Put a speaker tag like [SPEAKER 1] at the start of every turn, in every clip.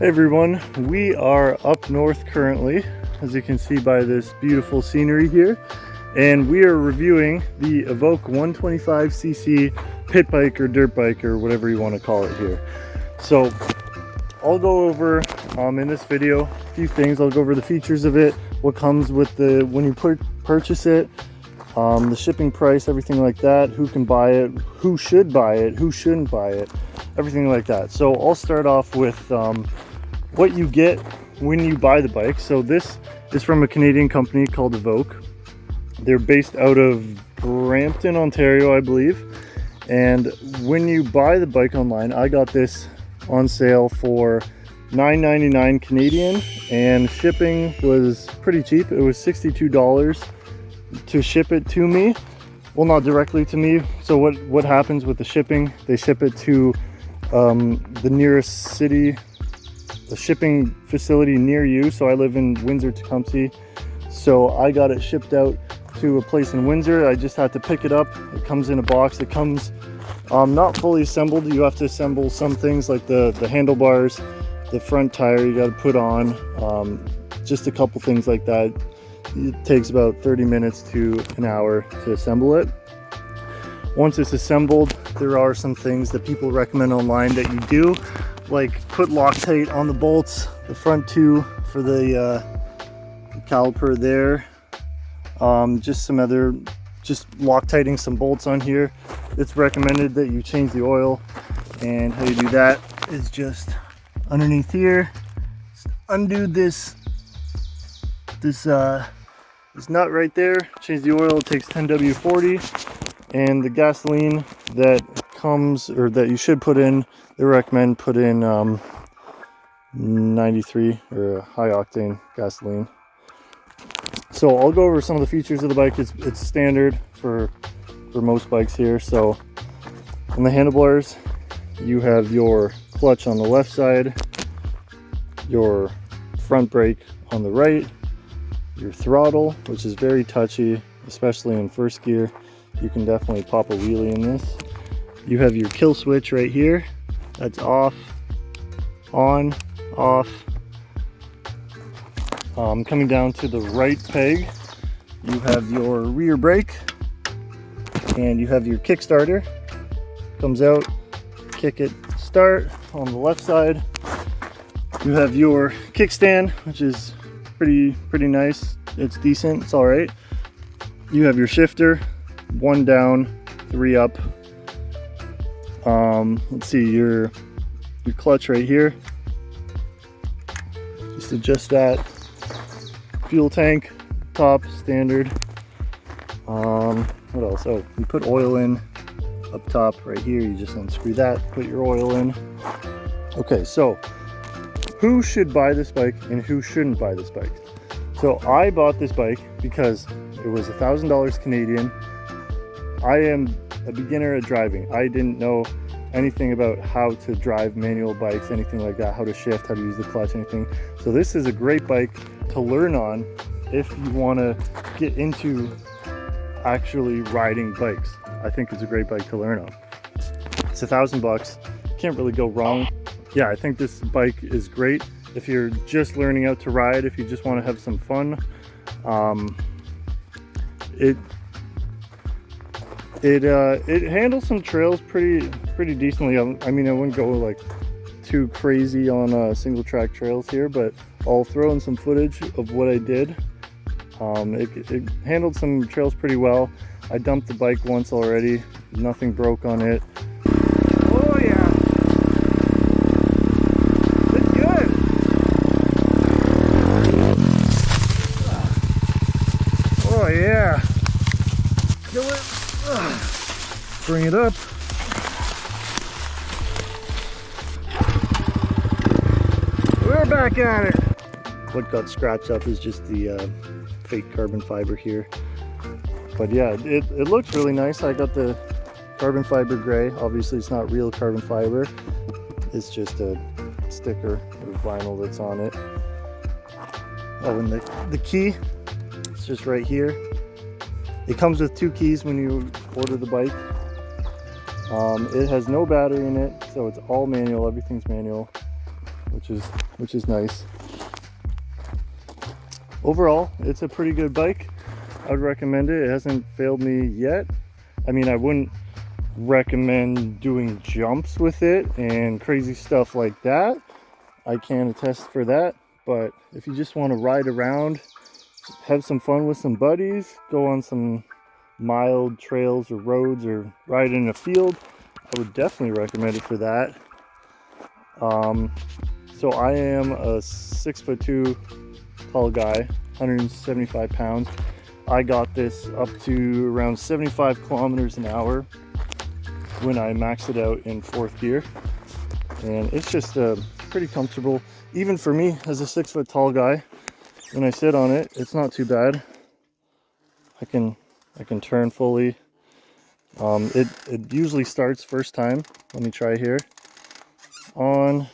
[SPEAKER 1] Hey everyone, we are up north currently, as you can see by this beautiful scenery here, and we are reviewing the Evoque 125cc pit bike or dirt bike or whatever you want to call it here. So I'll go over in this video a few things. I'll go over the features of it, what comes with the when you purchase it, the shipping price, everything like that, who can buy it, who should buy it, who shouldn't buy it, everything like that. So I'll start off with what you get when you buy the bike. So this is from a Canadian company called Evoque. They're based out of Brampton, Ontario, I believe. And when you buy the bike online, I got this on sale for $9.99 Canadian, and shipping was pretty cheap. It was $62 to ship it to me. Well, not directly to me. So what happens with the shipping, they ship it to the nearest city, the shipping facility near you. So I live in Windsor, Tecumseh. So I got it shipped out to a place in Windsor. I just had to pick it up. It comes in a box. It comes not fully assembled. You have to assemble some things like the handlebars, the front tire you got to put on, just a couple things like that. It takes about 30 minutes to an hour to assemble it. Once it's assembled, there are some things that people recommend online that you do, like put Loctite on the bolts, the front two for the caliper there, just Loctiting some bolts on here. It's recommended that you change the oil, and how you do that is just underneath here, just undo this nut right there, change the oil. It takes 10W40, and the gasoline that comes, or that you should put in, they recommend put in 93 or a high octane gasoline. So I'll go over some of the features of the bike. It's standard for most bikes here. So on the handlebars, you have your clutch on the left side, your front brake on the right, your throttle, which is very touchy, especially in first gear. You can definitely pop a wheelie in this. You have your kill switch right here. That's off, on, off. Coming down to the right peg, you have your rear brake, and you have your Kickstarter. Comes out, kick it, start. On the left side, you have your kickstand, which is pretty nice. It's decent, it's all right. You have your shifter, 1 down, 3 up. Let's see, your clutch right here. Just adjust that. Fuel tank, top, standard. What else? Oh, you put oil in up top right here. You just unscrew that, put your oil in. Okay, so who should buy this bike and who shouldn't buy this bike? So I bought this bike because it was $1,000 Canadian. I am a beginner at driving. I didn't know anything about how to drive manual bikes, anything like that, how to shift, how to use the clutch, anything. So this is a great bike to learn on if you want to get into actually riding bikes. I think it's a great bike to learn on. It's $1,000. Can't really go wrong. Yeah, I think this bike is great if you're just learning out to ride, if you just want to have some fun. It handles some trails pretty decently. I mean, I wouldn't go like too crazy on single track trails here, but I'll throw in some footage of what I did. It handled some trails pretty well. I dumped the bike once already. Nothing broke on it. Oh yeah, it's good. Oh yeah. Kill it. Bring it up. We're back at it. What got scratched up is just the fake carbon fiber here. But yeah, it looks really nice. I got the carbon fiber gray. Obviously it's not real carbon fiber. It's just a sticker or vinyl that's on it. Oh, and the key, it's just right here. It comes with 2 keys when you order the bike. It has no battery in it, so it's all manual. Everything's manual. which is nice. Overall, it's a pretty good bike. I would recommend it. It hasn't failed me yet. I mean, I wouldn't recommend doing jumps with it and crazy stuff like that. I can attest for that. But if you just want to ride around, have some fun with some buddies, go on some mild trails or roads, or ride in a field, I would definitely recommend it for that. So I am a 6'2" tall guy, 175 pounds. I got this up to around 75 kilometers an hour when I maxed it out in 4th gear, and it's just pretty comfortable. Even for me as a 6 foot tall guy, when I sit on it, it's not too bad. I can turn fully. It usually starts first time. Let me try here. On.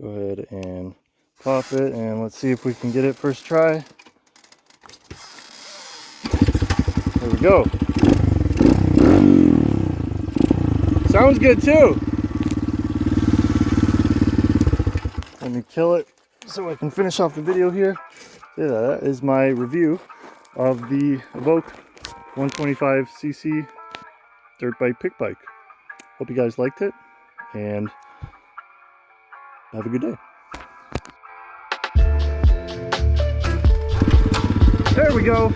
[SPEAKER 1] Go ahead and pop it, and let's see if we can get it first try. There we go. Sounds good too. Let me kill it so I can finish off the video here. Yeah, that is my review of the Evoque 125cc dirt bike pick bike. Hope you guys liked it, and have a good day. There we go.